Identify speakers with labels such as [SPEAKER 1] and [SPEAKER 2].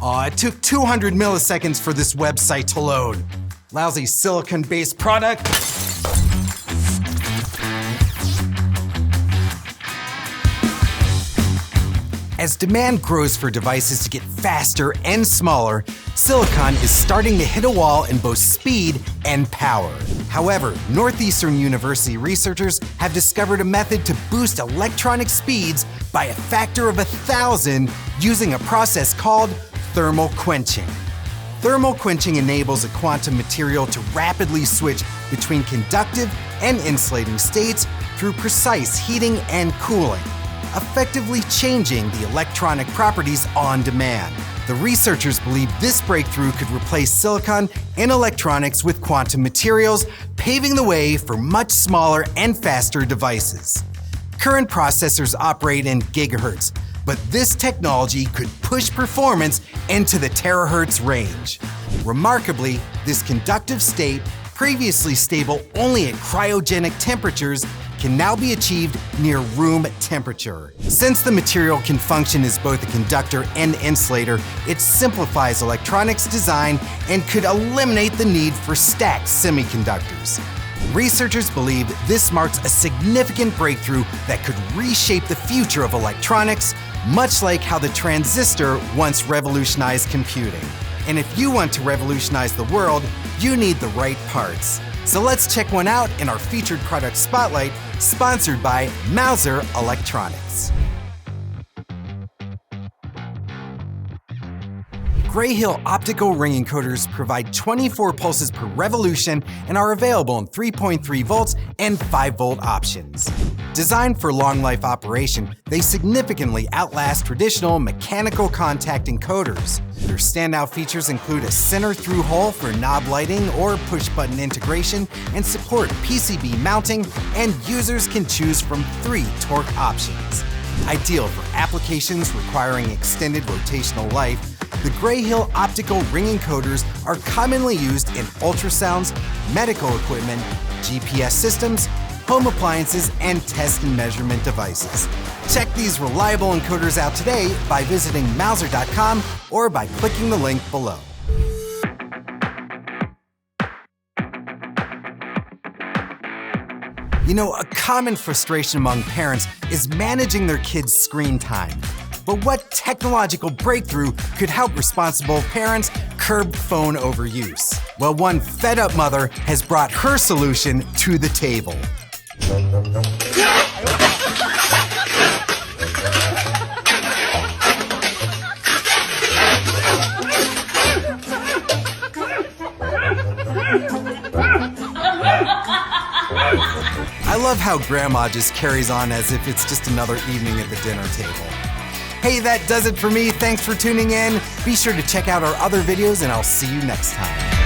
[SPEAKER 1] Aw, it took 200 milliseconds for this website to load. Lousy silicon-based product. As demand grows for devices to get faster and smaller, silicon is starting to hit a wall in both speed and power. However, Northeastern University researchers have discovered a method to boost electronic speeds by a factor of 1,000 using a process called thermal quenching. Thermal quenching enables a quantum material to rapidly switch between conductive and insulating states through precise heating and cooling, effectively changing the electronic properties on demand. The researchers believe this breakthrough could replace silicon in electronics with quantum materials, paving the way for much smaller and faster devices. Current processors operate in gigahertz, but this technology could push performance into the terahertz range. Remarkably, this conductive state, previously stable only at cryogenic temperatures, can now be achieved near room temperature. Since the material can function as both a conductor and insulator, it simplifies electronics design and could eliminate the need for stacked semiconductors. Researchers believe this marks a significant breakthrough that could reshape the future of electronics, much like how the transistor once revolutionized computing. And if you want to revolutionize the world, you need the right parts. So let's check one out in our featured product spotlight, sponsored by Mouser Electronics. Gray Hill optical ring encoders provide 24 pulses per revolution and are available in 3.3 volts and 5 volt options. Designed for long life operation, they significantly outlast traditional mechanical contact encoders. Their standout features include a center through hole for knob lighting or push button integration and support PCB mounting, and users can choose from 3 torque options. Ideal for applications requiring extended rotational life, the Gray Hill optical ring encoders are commonly used in ultrasounds, medical equipment, GPS systems, home appliances, and test and measurement devices. Check these reliable encoders out today by visiting Mouser.com or by clicking the link below. You know, a common frustration among parents is managing their kids' screen time. But what technological breakthrough could help responsible parents curb phone overuse? Well, one fed-up mother has brought her solution to the table. I love how Grandma just carries on as if it's just another evening at the dinner table. Hey, that does it for me. Thanks for tuning in. Be sure to check out our other videos, and I'll see you next time.